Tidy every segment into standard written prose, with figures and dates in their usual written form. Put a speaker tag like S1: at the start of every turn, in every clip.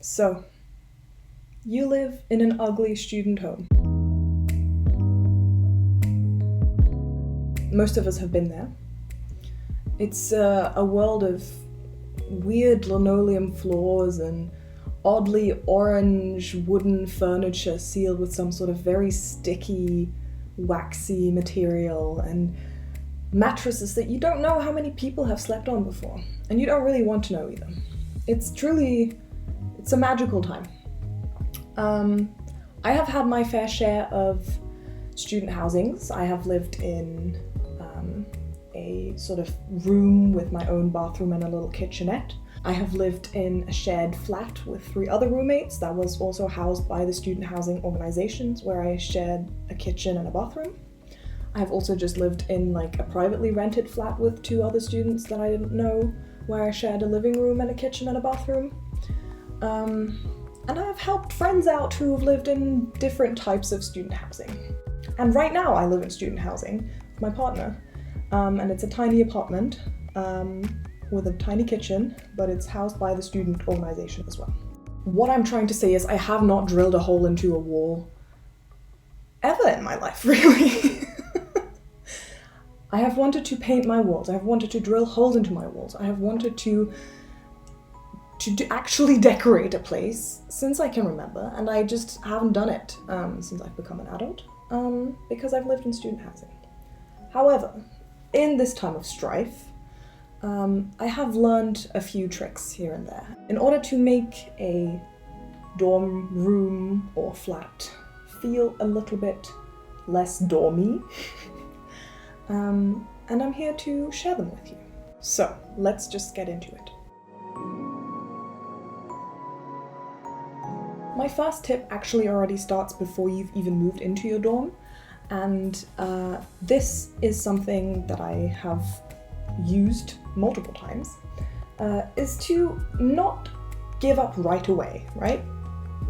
S1: So, you live in an ugly student home. Most of us have been there. It's a world of weird linoleum floors and oddly orange wooden furniture sealed with some sort of very sticky, waxy material, and mattresses that you don't know how many people have slept on before, and you don't really want to know either. It's a magical time. I have had my fair share of student housings. I have lived in a sort of room with my own bathroom and a little kitchenette. I have lived in a shared flat with 3 other roommates that was also housed by the student housing organizations, where I shared a kitchen and a bathroom. I have also just lived in like a privately rented flat with 2 other students that I didn't know, where I shared a living room and a kitchen and a bathroom. And I have helped friends out who have lived in different types of student housing. And right now I live in student housing with my partner. And it's a tiny apartment with a tiny kitchen, but it's housed by the student organization as well. What I'm trying to say is I have not drilled a hole into a wall ever in my life, really. I have wanted to paint my walls. I have wanted to drill holes into my walls. I have wanted to actually decorate a place since I can remember, and I just haven't done it since I've become an adult, because I've lived in student housing. However, in this time of strife, I have learned a few tricks here and there in order to make a dorm room or flat feel a little bit less dormy. And I'm here to share them with you. So let's just get into it. My first tip actually already starts before you've even moved into your dorm, and this is something that I have used multiple times, is to not give up right away, right?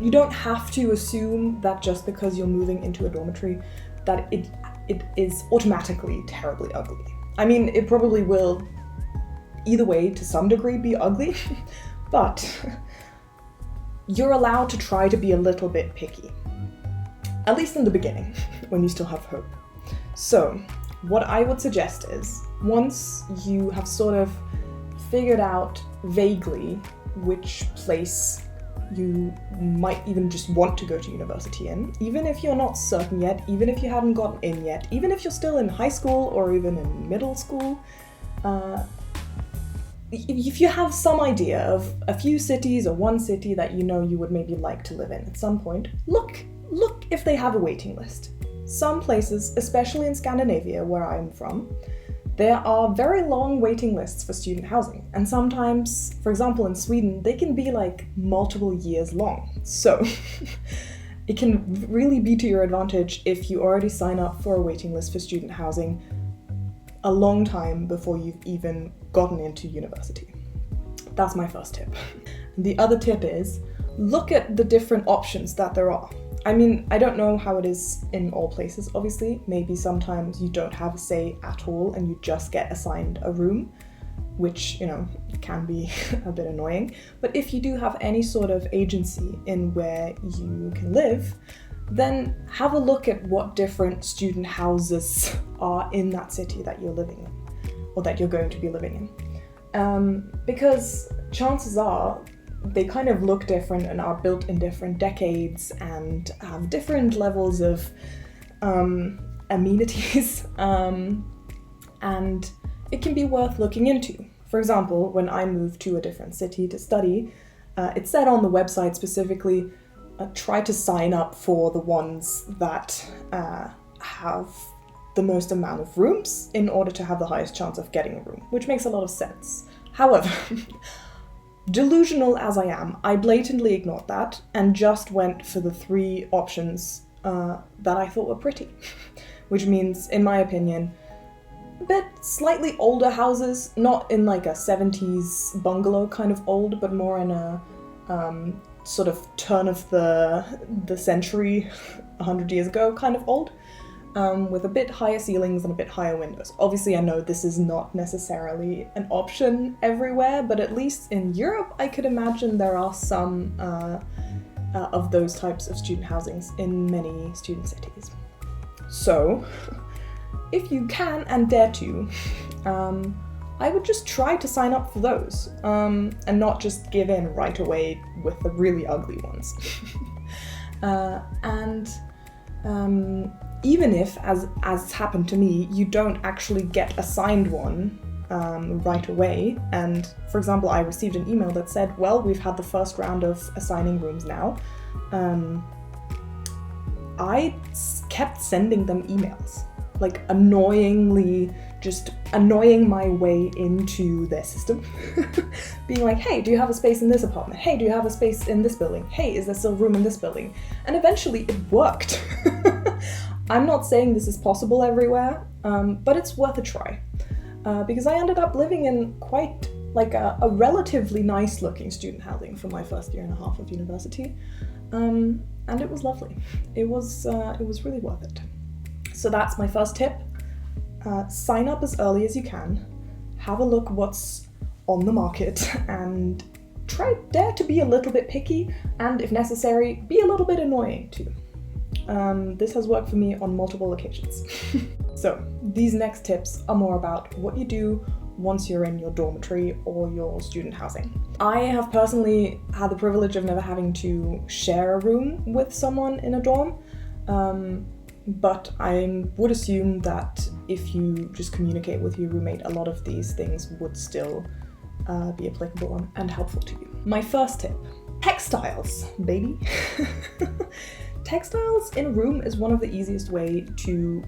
S1: You don't have to assume that just because you're moving into a dormitory that it is automatically terribly ugly. I mean, it probably will either way to some degree be ugly, but you're allowed to try to be a little bit picky. At least in the beginning, when you still have hope. So, what I would suggest is, once you have sort of figured out vaguely which place you might even just want to go to university in, even if you're not certain yet, even if you haven't gotten in yet, even if you're still in high school or even in middle school, if you have some idea of a few cities or one city that you know you would maybe like to live in at some point, look if they have a waiting list. Some places, especially in Scandinavia, where I'm from, there are very long waiting lists for student housing. And sometimes, for example in Sweden, they can be like multiple years long. So it can really be to your advantage if you already sign up for a waiting list for student housing a long time before you've even gotten into university. That's my first tip. The other tip is, look at the different options that there are. I mean, I don't know how it is in all places, obviously. Maybe sometimes you don't have a say at all and you just get assigned a room, which, can be a bit annoying. But if you do have any sort of agency in where you can live, then have a look at what different student houses are in that city that you're living in, or that you're going to be living in. Because chances are they kind of look different and are built in different decades and have different levels of amenities, and it can be worth looking into. For example, when I moved to a different city to study, it said on the website specifically, try to sign up for the ones that have the most amount of rooms in order to have the highest chance of getting a room, which makes a lot of sense. However, delusional as I am, I blatantly ignored that and just went for the 3 options that I thought were pretty. Which means, in my opinion, a bit slightly older houses, not in like a 70s bungalow kind of old, but more in a sort of turn of the century, 100 years ago kind of old. with a bit higher ceilings and a bit higher windows. Obviously, I know this is not necessarily an option everywhere, but at least in Europe, I could imagine there are some of those types of student housings in many student cities. So, if you can and dare to, I would just try to sign up for those, and not just give in right away with the really ugly ones. Even if, as happened to me, you don't actually get assigned one right away, and for example, I received an email that said, well, we've had the first round of assigning rooms now, I kept sending them emails, like annoyingly, just annoying my way into their system, being like, hey, do you have a space in this apartment? Hey, do you have a space in this building? Hey, is there still room in this building? And eventually it worked. I'm not saying this is possible everywhere, but it's worth a try, because I ended up living in quite like a relatively nice looking student housing for my first year and a half of university, and it was lovely. It was really worth it. So that's my first tip. Sign up as early as you can, have a look what's on the market, and dare to be a little bit picky, and if necessary, be a little bit annoying too. This has worked for me on multiple occasions. So these next tips are more about what you do once you're in your dormitory or your student housing. I have personally had the privilege of never having to share a room with someone in a dorm, but I would assume that if you just communicate with your roommate, a lot of these things would still be applicable and helpful to you. My first tip, textiles, baby. Textiles in a room is one of the easiest way to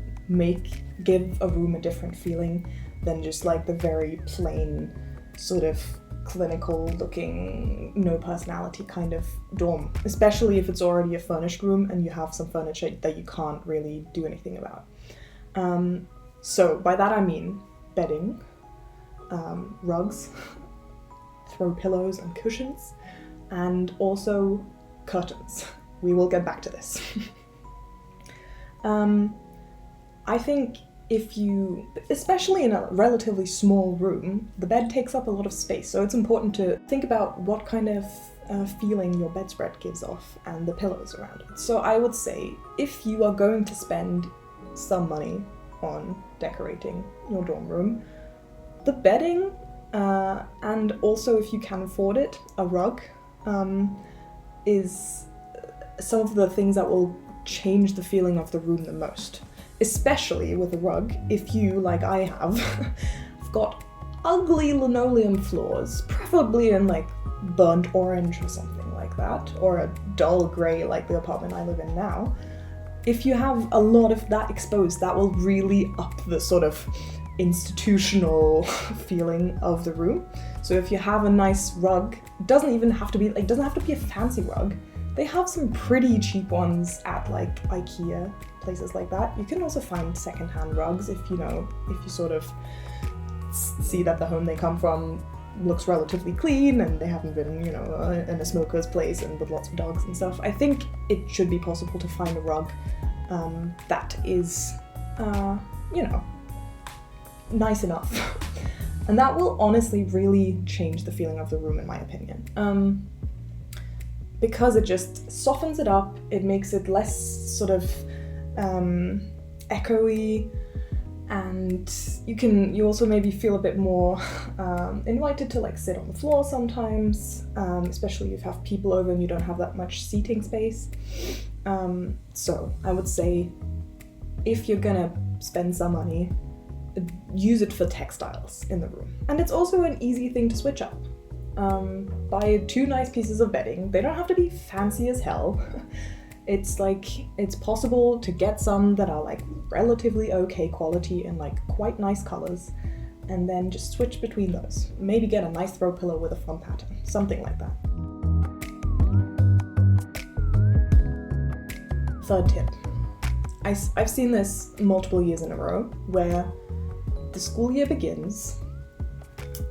S1: give a room a different feeling than just like the very plain sort of clinical looking, no personality kind of dorm, especially if it's already a furnished room and you have some furniture that you can't really do anything about. So by that I mean bedding, rugs, throw pillows and cushions, and also curtains. We will get back to this. I think especially in a relatively small room, the bed takes up a lot of space, so it's important to think about what kind of feeling your bedspread gives off and the pillows around it. So I would say, if you are going to spend some money on decorating your dorm room, the bedding, and also if you can afford it, a rug, is some of the things that will change the feeling of the room the most. Especially with a rug, if you, like I have, got ugly linoleum floors, preferably in like burnt orange or something like that, or a dull grey like the apartment I live in now. If you have a lot of that exposed, that will really up the sort of institutional feeling of the room. So if you have a nice rug, it doesn't have to be a fancy rug. They have some pretty cheap ones at like IKEA, places like that. You can also find secondhand rugs if you sort of see that the home they come from looks relatively clean and they haven't been, in a smoker's place and with lots of dogs and stuff. I think it should be possible to find a rug that is, nice enough. And that will honestly really change the feeling of the room, in my opinion. Because it just softens it up, it makes it less sort of echoey, and you also maybe feel a bit more invited to like sit on the floor sometimes, especially if you have people over and you don't have that much seating space. So I would say, if you're gonna spend some money, use it for textiles in the room. And it's also an easy thing to switch up. Buy 2 nice pieces of bedding. They don't have to be fancy as hell. It's possible to get some that are like relatively okay quality and like quite nice colors, and then just switch between those. Maybe get a nice throw pillow with a fun pattern, something like that. Third tip. I've seen this multiple years in a row, where the school year begins,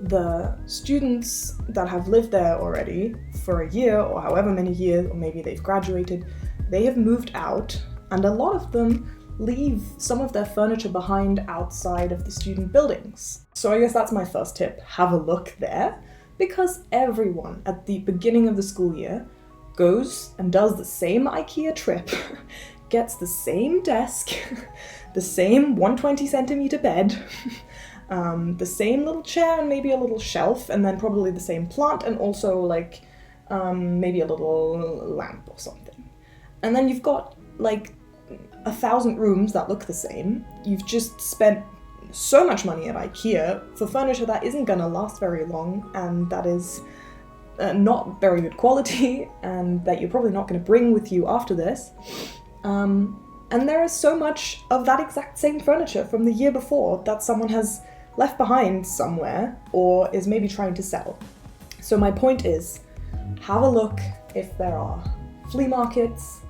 S1: the students that have lived there already for a year or however many years, or maybe they've graduated, they have moved out, and a lot of them leave some of their furniture behind outside of the student buildings. So I guess that's my first tip, have a look there, because everyone at the beginning of the school year goes and does the same IKEA trip, gets the same desk, the same 120 centimeter bed, the same little chair and maybe a little shelf, and then probably the same plant and also like maybe a little lamp or something. And then you've got like 1,000 rooms that look the same. You've just spent so much money at IKEA for furniture that isn't gonna last very long and that is not very good quality and that you're probably not gonna bring with you after this. And there is so much of that exact same furniture from the year before that someone has left behind somewhere or is maybe trying to sell. So my point is, have a look if there are flea markets,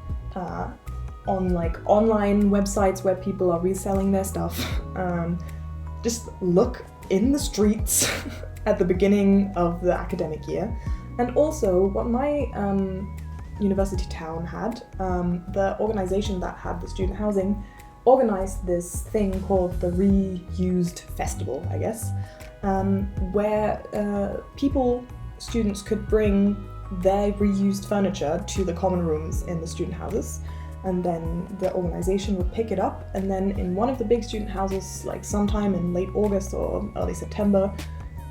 S1: on like online websites where people are reselling their stuff. Just look in the streets at the beginning of the academic year. And also what my university town had, the organization that had the student housing organized this thing called the Reused Festival, I guess, where students could bring their reused furniture to the common rooms in the student houses, and then the organization would pick it up, and then in one of the big student houses, like sometime in late August or early September,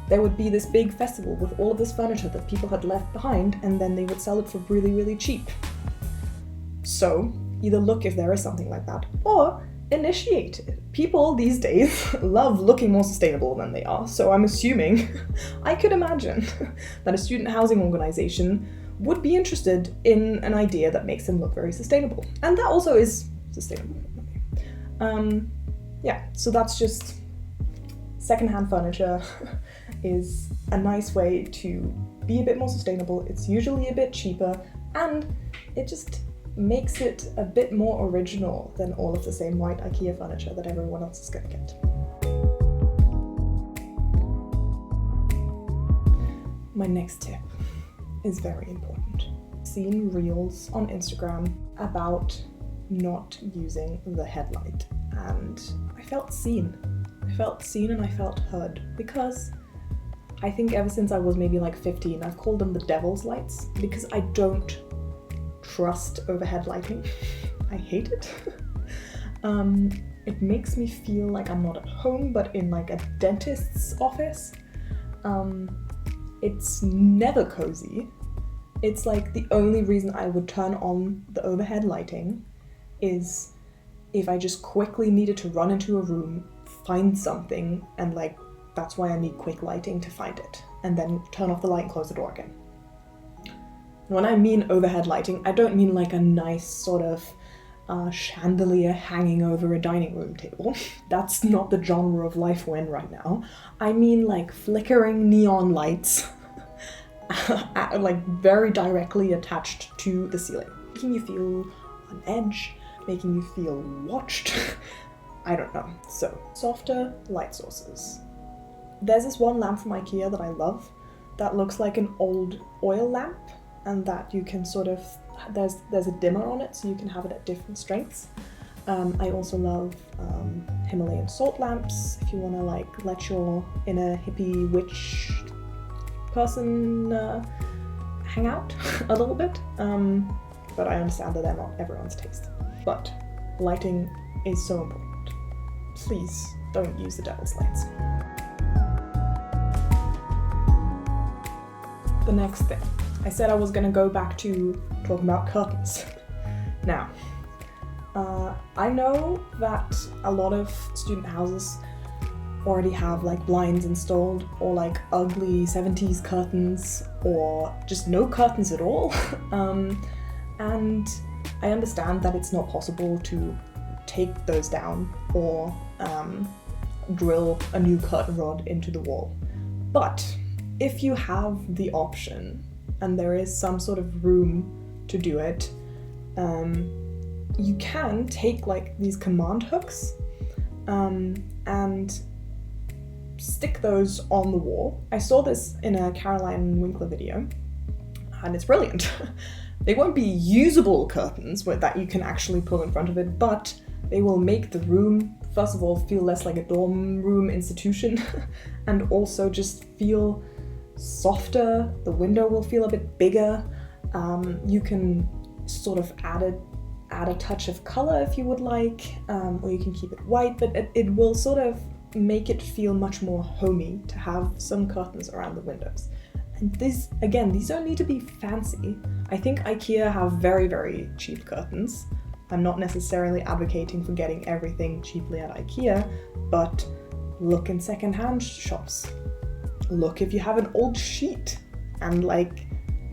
S1: there would be this big festival with all of this furniture that people had left behind, and then they would sell it for really, really cheap. So either look if there is something like that, or initiate it. People these days love looking more sustainable than they are, so I'm assuming, I could imagine, that a student housing organization would be interested in an idea that makes them look very sustainable. And that also is sustainable. Yeah, so that's just secondhand furniture is a nice way to be a bit more sustainable. It's usually a bit cheaper, and it just makes it a bit more original than all of the same white IKEA furniture that everyone else is gonna get. My next tip is very important. I've seen reels on Instagram about not using the headlight, and I felt seen. I felt seen and I felt heard, because I think ever since I was maybe like 15, I've called them the devil's lights, because I don't trust overhead lighting. I hate it. It makes me feel like I'm not at home, but in like a dentist's office. It's never cozy. It's like the only reason I would turn on the overhead lighting is if I just quickly needed to run into a room, find something, and like that's why I need quick lighting to find it, and then turn off the light and close the door again. When I mean overhead lighting, I don't mean like a nice sort of chandelier hanging over a dining room table. That's not the genre of life we're in right now. I mean like flickering neon lights like very directly attached to the ceiling, making you feel on edge, making you feel watched. I don't know. So, softer light sources. There's this one lamp from IKEA that I love that looks like an old oil lamp, and that you can sort of, there's a dimmer on it so you can have it at different strengths. I also love Himalayan salt lamps if you want to like let your inner hippie witch person hang out a little bit. But I understand that they're not everyone's taste. But lighting is so important. Please don't use the devil's lights. The next thing. I said I was going to go back to talking about curtains. Now, I know that a lot of student houses already have like blinds installed, or like ugly 70s curtains, or just no curtains at all. And I understand that it's not possible to take those down or drill a new curtain rod into the wall. But if you have the option, and there is some sort of room to do it, you can take like these command hooks and stick those on the wall. I saw this in a Caroline Winkler video, and it's brilliant. They won't be usable curtains that you can actually pull in front of it, but They will make the room, first of all, feel less like a dorm room institution and also just feel softer. The window will feel a bit bigger. You can sort of add a touch of color if you would like, or you can keep it white, but it will sort of make it feel much more homey to have some curtains around the windows. And these don't need to be fancy. I think IKEA have very, very cheap curtains. I'm not necessarily advocating for getting everything cheaply at IKEA, but look in secondhand shops. Look if you have an old sheet, and like,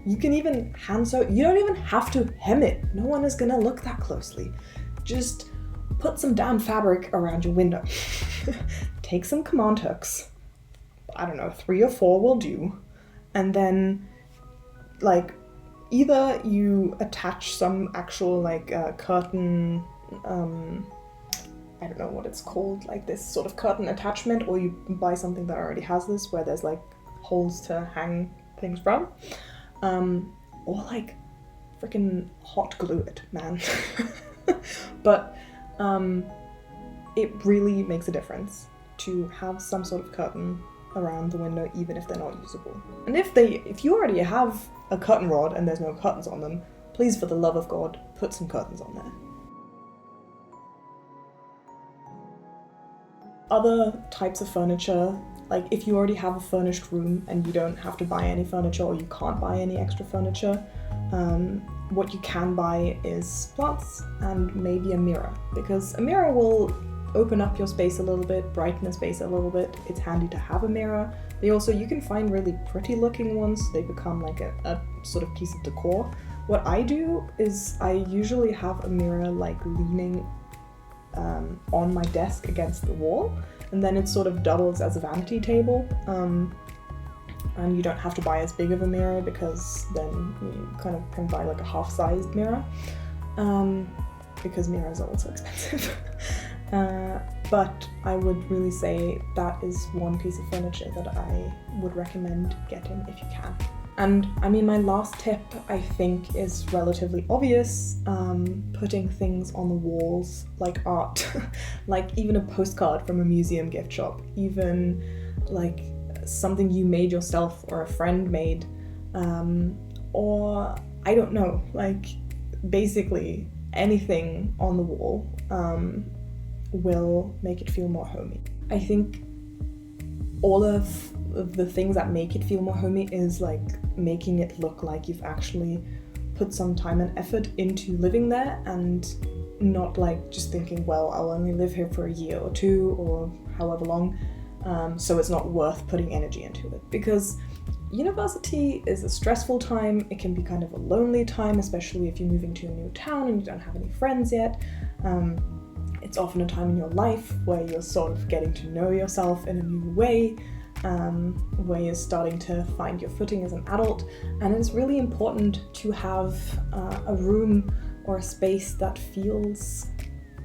S1: you can even hand sew. You don't even have to hem it. No one is gonna look that closely. Just put some damn fabric around your window. Take some command hooks. I don't know, 3 or 4 will do. And then, like, either you attach some actual, like, curtain, I don't know what it's called, like this sort of curtain attachment, or you buy something that already has this, where there's, like, holes to hang things from. Or, like, freaking hot glue it, man. But, it really makes a difference to have some sort of curtain around the window, even if they're not usable. And if you already have a curtain rod and there's no curtains on them, please, for the love of God, put some curtains on there. Other types of furniture, like if you already have a furnished room and you don't have to buy any furniture, or you can't buy any extra furniture, what you can buy is plants and maybe a mirror, because a mirror will open up your space a little bit, brighten the space a little bit. It's handy to have a mirror. You can find really pretty looking ones. They become like a sort of piece of decor. What I do is I usually have a mirror like leaning on my desk against the wall, and then it sort of doubles as a vanity table. And you don't have to buy as big of a mirror, because then you kind of can buy like a half-sized mirror, because mirrors are also expensive. But I would really say that is one piece of furniture that I would recommend getting if you can. And I mean, my last tip, I think, is relatively obvious. Putting things on the walls, like art, like even a postcard from a museum gift shop, even like something you made yourself or a friend made, or I don't know, like basically anything on the wall will make it feel more homey. I think all of the things that make it feel more homey is like making it look like you've actually put some time and effort into living there, and not like just thinking, well, I'll only live here for a year or 2 or however long, so it's not worth putting energy into it. Because university is a stressful time. It can be kind of a lonely time, especially if you're moving to a new town and you don't have any friends yet. It's often a time in your life where you're sort of getting to know yourself in a new way, where you're starting to find your footing as an adult, and it's really important to have a room or a space that feels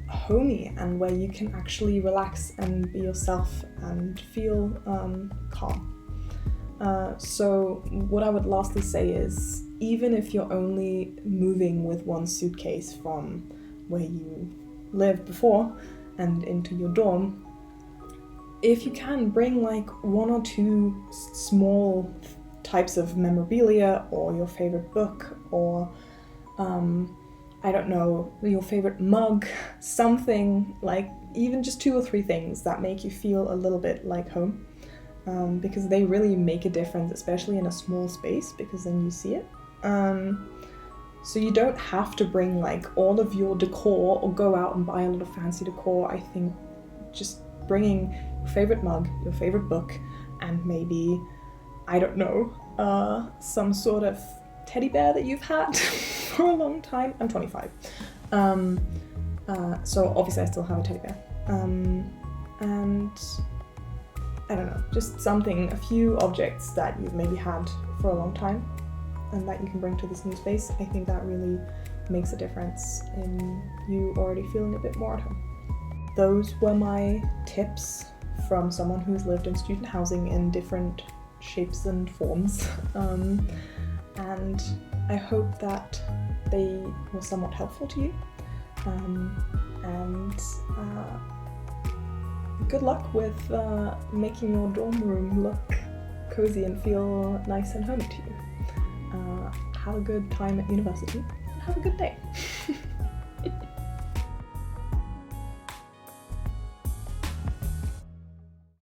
S1: homey and where you can actually relax and be yourself and feel calm. So what I would lastly say is, even if you're only moving with one suitcase from where you lived before and into your dorm, if you can, bring like 1 or 2 small types of memorabilia, or your favorite book, or I don't know, your favorite mug, something, like even just 2 or 3 things that make you feel a little bit like home, because they really make a difference, especially in a small space, because then you see it. So you don't have to bring like all of your decor or go out and buy a lot of fancy decor. I think just bringing your favorite mug, your favorite book, and maybe, I don't know, some sort of teddy bear that you've had for a long time. I'm 25. So obviously I still have a teddy bear. And I don't know, just something, a few objects that you've maybe had for a long time and that you can bring to this new space. I think that really makes a difference in you already feeling a bit more at home. Those were my tips from someone who's lived in student housing in different shapes and forms. And I hope that they were somewhat helpful to you. And and good luck with making your dorm room look cozy and feel nice and homey to you. Have a good time at university, and have a good day.